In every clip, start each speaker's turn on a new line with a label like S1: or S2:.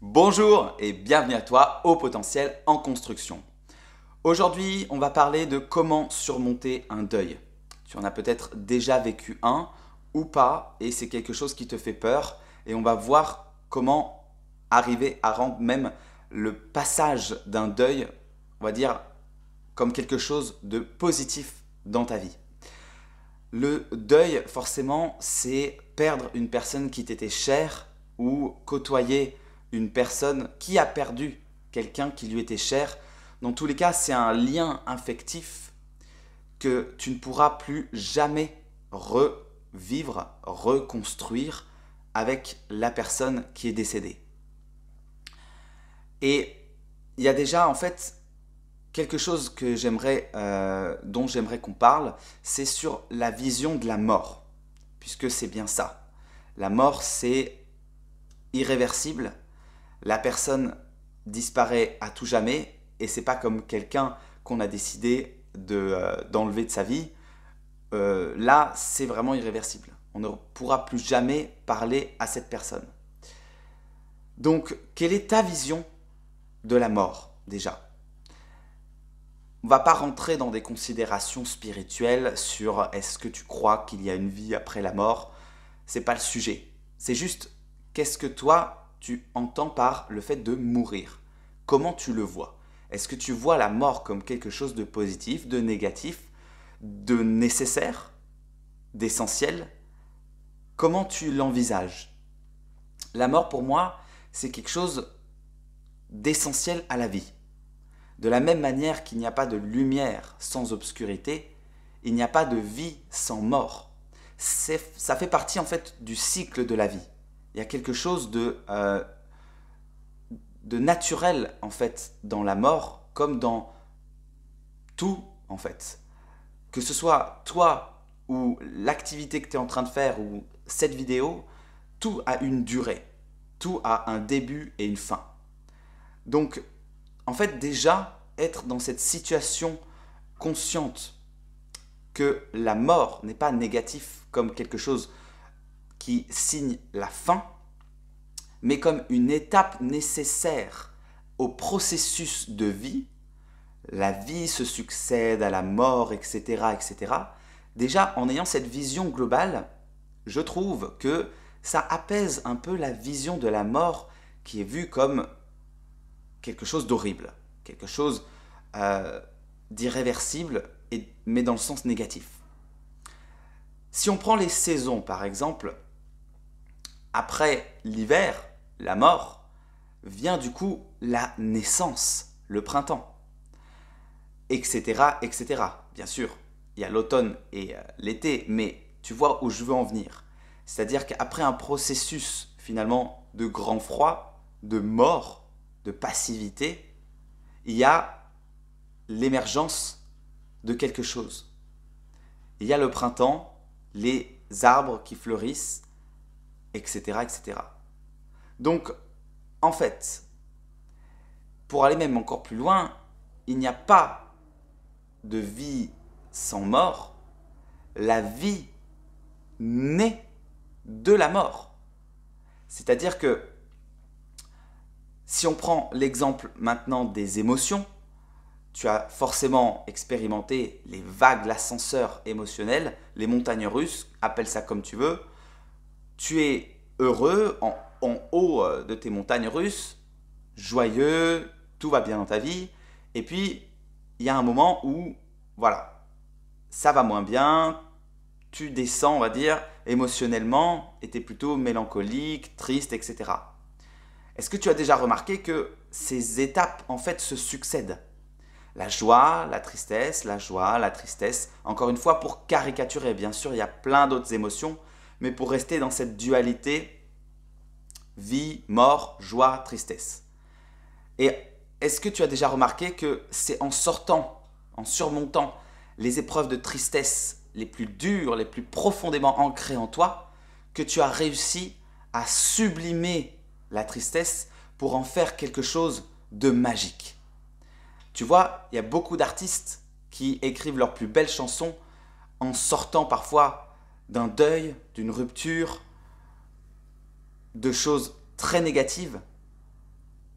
S1: Bonjour et bienvenue à toi au Potentiel en construction. Aujourd'hui, on va parler de comment surmonter un deuil. Tu en as peut-être déjà vécu un ou pas et c'est quelque chose qui te fait peur et on va voir comment arriver à rendre même le passage d'un deuil, on va dire, comme quelque chose de positif dans ta vie. Le deuil, forcément, c'est perdre une personne qui t'était chère ou côtoyer une personne qui a perdu quelqu'un qui lui était cher. Dans tous les cas, c'est un lien affectif que tu ne pourras plus jamais revivre, reconstruire avec la personne qui est décédée. Et il y a déjà en fait quelque chose que dont j'aimerais qu'on parle, c'est sur la vision de la mort, puisque c'est bien ça. La mort, c'est irréversible. La personne disparaît à tout jamais, et c'est pas comme quelqu'un qu'on a décidé d'enlever de sa vie. Là, c'est vraiment irréversible. On ne pourra plus jamais parler à cette personne. Donc, quelle est ta vision de la mort déjà? On ne va pas rentrer dans des considérations spirituelles sur est-ce que tu crois qu'il y a une vie après la mort. C'est pas le sujet. C'est juste qu'est-ce que toi tu entends par le fait de mourir. Comment tu le vois? Est-ce que tu vois la mort comme quelque chose de positif, de négatif, de nécessaire, d'essentiel? Comment tu l'envisages? La mort pour moi, c'est quelque chose d'essentiel à la vie. De la même manière qu'il n'y a pas de lumière sans obscurité, il n'y a pas de vie sans mort. Ça fait partie en fait du cycle de la vie. Il y a quelque chose de naturel en fait dans la mort, comme dans tout en fait. Que ce soit toi ou l'activité que tu es en train de faire ou cette vidéo, tout a une durée. Tout a un début et une fin. Donc en fait déjà être dans cette situation consciente que la mort n'est pas négatif comme quelque chose qui signe la fin, mais comme une étape nécessaire au processus de vie. La vie se succède à la mort, etc., etc. Déjà, en ayant cette vision globale, je trouve que ça apaise un peu la vision de la mort qui est vue comme quelque chose d'horrible, quelque chose d'irréversible, mais dans le sens négatif. Si on prend les saisons, par exemple, après l'hiver, la mort, vient du coup la naissance, le printemps, etc., etc. Bien sûr, il y a l'automne et l'été, mais tu vois où je veux en venir. C'est-à-dire qu'après un processus finalement de grand froid, de mort, de passivité, il y a l'émergence de quelque chose. Il y a le printemps, les arbres qui fleurissent, etc., etc. Donc, en fait, pour aller même encore plus loin, il n'y a pas de vie sans mort. La vie naît de la mort. C'est-à-dire que si on prend l'exemple maintenant des émotions, tu as forcément expérimenté les vagues, l'ascenseur émotionnel, les montagnes russes, appelle ça comme tu veux. Tu es heureux en haut de tes montagnes russes, joyeux, tout va bien dans ta vie. Et puis, il y a un moment où, voilà, ça va moins bien, tu descends, on va dire, émotionnellement, et tu es plutôt mélancolique, triste, etc. Est-ce que tu as déjà remarqué que ces étapes, en fait, se succèdent? La joie, la tristesse, la joie, la tristesse. Encore une fois, pour caricaturer, bien sûr, il y a plein d'autres émotions, mais pour rester dans cette dualité, vie, mort, joie, tristesse. Et est-ce que tu as déjà remarqué que c'est en sortant, en surmontant les épreuves de tristesse les plus dures, les plus profondément ancrées en toi, que tu as réussi à sublimer la tristesse pour en faire quelque chose de magique? Tu vois, il y a beaucoup d'artistes qui écrivent leurs plus belles chansons en sortant parfois d'un deuil, d'une rupture, de choses très négatives.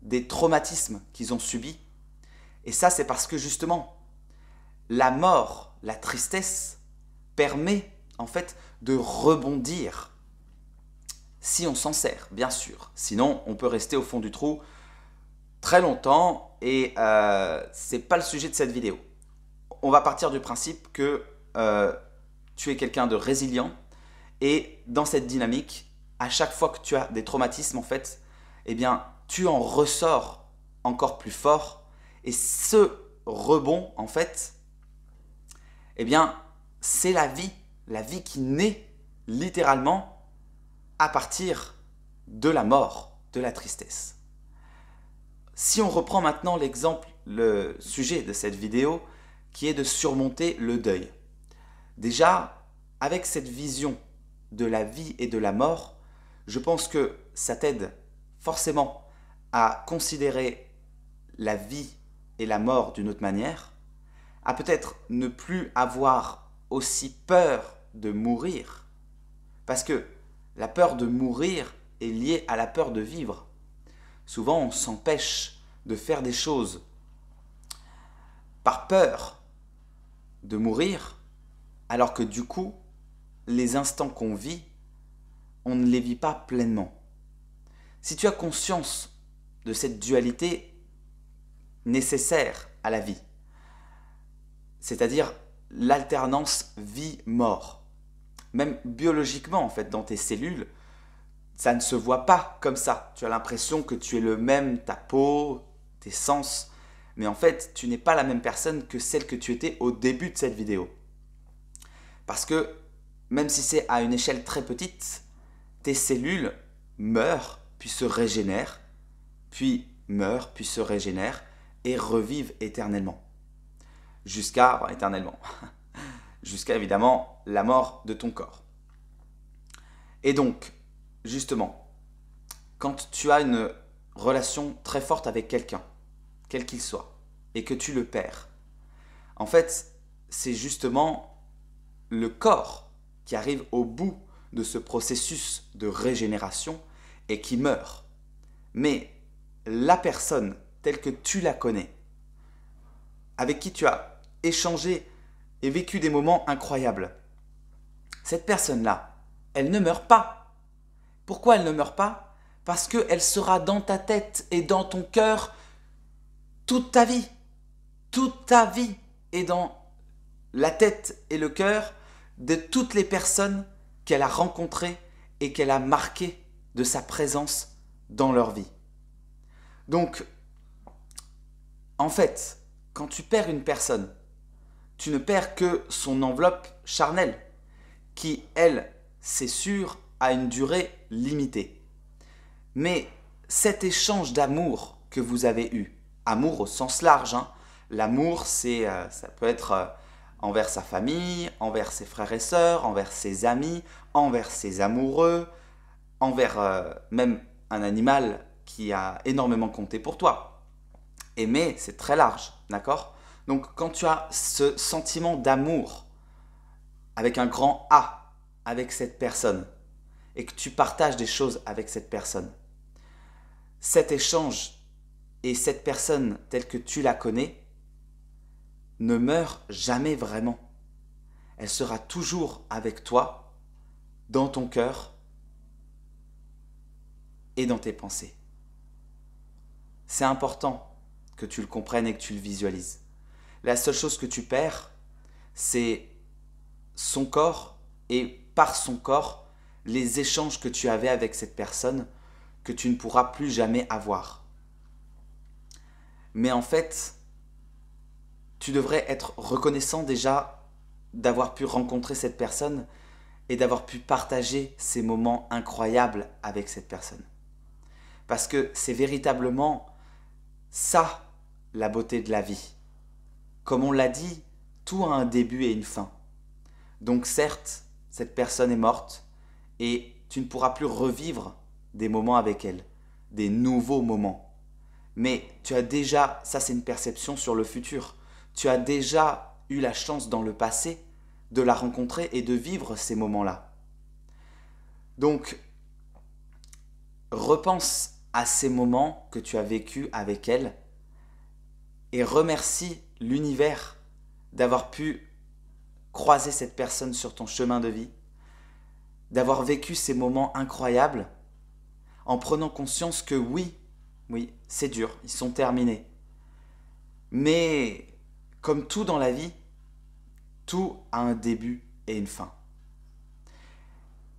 S1: des traumatismes qu'ils ont subis. Et ça, c'est parce que justement, la mort, la tristesse, permet en fait de rebondir. Si on s'en sert, bien sûr. Sinon, on peut rester au fond du trou très longtemps et c'est pas le sujet de cette vidéo. On va partir du principe que tu es quelqu'un de résilient et dans cette dynamique, à chaque fois que tu as des traumatismes, en fait, eh bien, tu en ressors encore plus fort et ce rebond, en fait, eh bien, c'est la vie qui naît littéralement à partir de la mort, de la tristesse. Si on reprend maintenant l'exemple, le sujet de cette vidéo, qui est de surmonter le deuil. Déjà, avec cette vision de la vie et de la mort, je pense que ça t'aide forcément à considérer la vie et la mort d'une autre manière, à peut-être ne plus avoir aussi peur de mourir, parce que la peur de mourir est liée à la peur de vivre. Souvent, on s'empêche de faire des choses par peur de mourir, alors que du coup, les instants qu'on vit, on ne les vit pas pleinement. Si tu as conscience de cette dualité nécessaire à la vie, c'est-à-dire l'alternance vie-mort, même biologiquement en fait, dans tes cellules, ça ne se voit pas comme ça. Tu as l'impression que tu es le même, ta peau, tes sens, mais en fait, tu n'es pas la même personne que celle que tu étais au début de cette vidéo. Parce que, même si c'est à une échelle très petite, tes cellules meurent, puis se régénèrent, puis meurent, puis se régénèrent, et revivent éternellement. Jusqu'à évidemment la mort de ton corps. Et donc, justement, quand tu as une relation très forte avec quelqu'un, quel qu'il soit, et que tu le perds, en fait, c'est justement le corps qui arrive au bout de ce processus de régénération et qui meurt. Mais la personne telle que tu la connais, avec qui tu as échangé et vécu des moments incroyables, cette personne-là, elle ne meurt pas. Pourquoi elle ne meurt pas? Parce qu'elle sera dans ta tête et dans ton cœur toute ta vie. Toute ta vie est dans la tête et le cœur de toutes les personnes qu'elle a rencontrées et qu'elle a marquées de sa présence dans leur vie. Donc, en fait, quand tu perds une personne, tu ne perds que son enveloppe charnelle, qui, elle, c'est sûr, a une durée limitée. Mais cet échange d'amour que vous avez eu, amour au sens large, hein, l'amour, ça peut être envers sa famille, envers ses frères et sœurs, envers ses amis, envers ses amoureux, envers même un animal qui a énormément compté pour toi. Aimer, c'est très large, d'accord? Donc quand tu as ce sentiment d'amour avec un grand A avec cette personne et que tu partages des choses avec cette personne, cet échange et cette personne telle que tu la connais ne meurt jamais vraiment. Elle sera toujours avec toi, dans ton cœur et dans tes pensées. C'est important que tu le comprennes et que tu le visualises. La seule chose que tu perds, c'est son corps et par son corps, les échanges que tu avais avec cette personne que tu ne pourras plus jamais avoir. Mais en fait, tu devrais être reconnaissant déjà d'avoir pu rencontrer cette personne et d'avoir pu partager ces moments incroyables avec cette personne. Parce que c'est véritablement ça, la beauté de la vie. Comme on l'a dit, tout a un début et une fin. Donc certes, cette personne est morte et tu ne pourras plus revivre des moments avec elle, des nouveaux moments. Mais tu as déjà, ça c'est une perception sur le futur, tu as déjà eu la chance dans le passé de la rencontrer et de vivre ces moments-là. Donc, repense à ces moments que tu as vécus avec elle et remercie l'univers d'avoir pu croiser cette personne sur ton chemin de vie, d'avoir vécu ces moments incroyables en prenant conscience que oui, c'est dur, ils sont terminés. Mais comme tout dans la vie, tout a un début et une fin.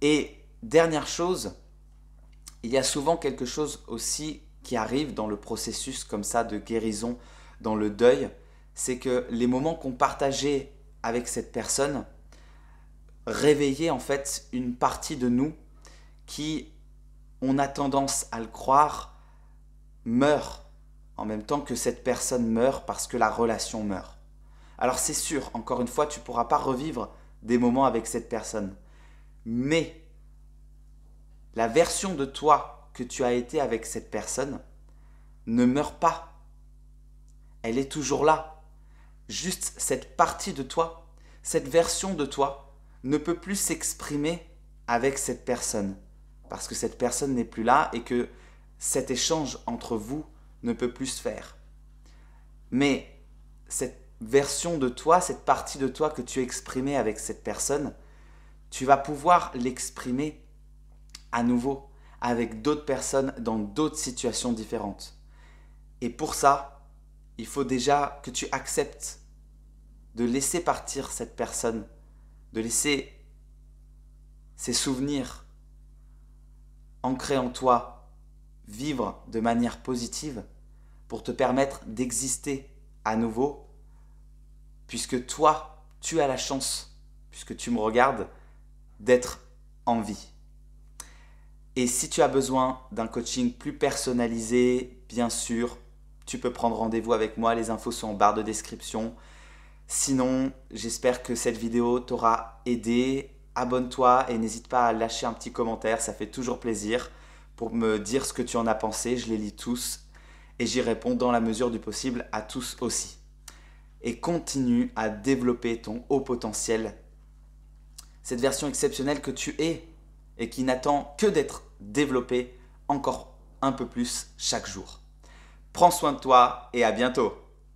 S1: Et dernière chose, il y a souvent quelque chose aussi qui arrive dans le processus comme ça de guérison, dans le deuil, c'est que les moments qu'on partageait avec cette personne réveillaient en fait une partie de nous qui, on a tendance à le croire, meurt en même temps que cette personne meurt parce que la relation meurt. Alors c'est sûr, encore une fois, tu ne pourras pas revivre des moments avec cette personne. Mais la version de toi que tu as été avec cette personne ne meurt pas. Elle est toujours là. Juste cette partie de toi, cette version de toi, ne peut plus s'exprimer avec cette personne. Parce que cette personne n'est plus là et que cet échange entre vous ne peut plus se faire. Mais cette version de toi, cette partie de toi que tu exprimais avec cette personne, tu vas pouvoir l'exprimer à nouveau avec d'autres personnes dans d'autres situations différentes. Et pour ça, il faut déjà que tu acceptes de laisser partir cette personne, de laisser ses souvenirs ancrés en toi vivre de manière positive pour te permettre d'exister à nouveau, puisque toi, tu as la chance, puisque tu me regardes, d'être en vie. Et si tu as besoin d'un coaching plus personnalisé, bien sûr, tu peux prendre rendez-vous avec moi, les infos sont en barre de description. Sinon, j'espère que cette vidéo t'aura aidé. Abonne-toi et n'hésite pas à lâcher un petit commentaire, ça fait toujours plaisir pour me dire ce que tu en as pensé. Je les lis tous et j'y réponds dans la mesure du possible à tous aussi. Et continue à développer ton haut potentiel, cette version exceptionnelle que tu es et qui n'attend que d'être développée encore un peu plus chaque jour. Prends soin de toi et à bientôt.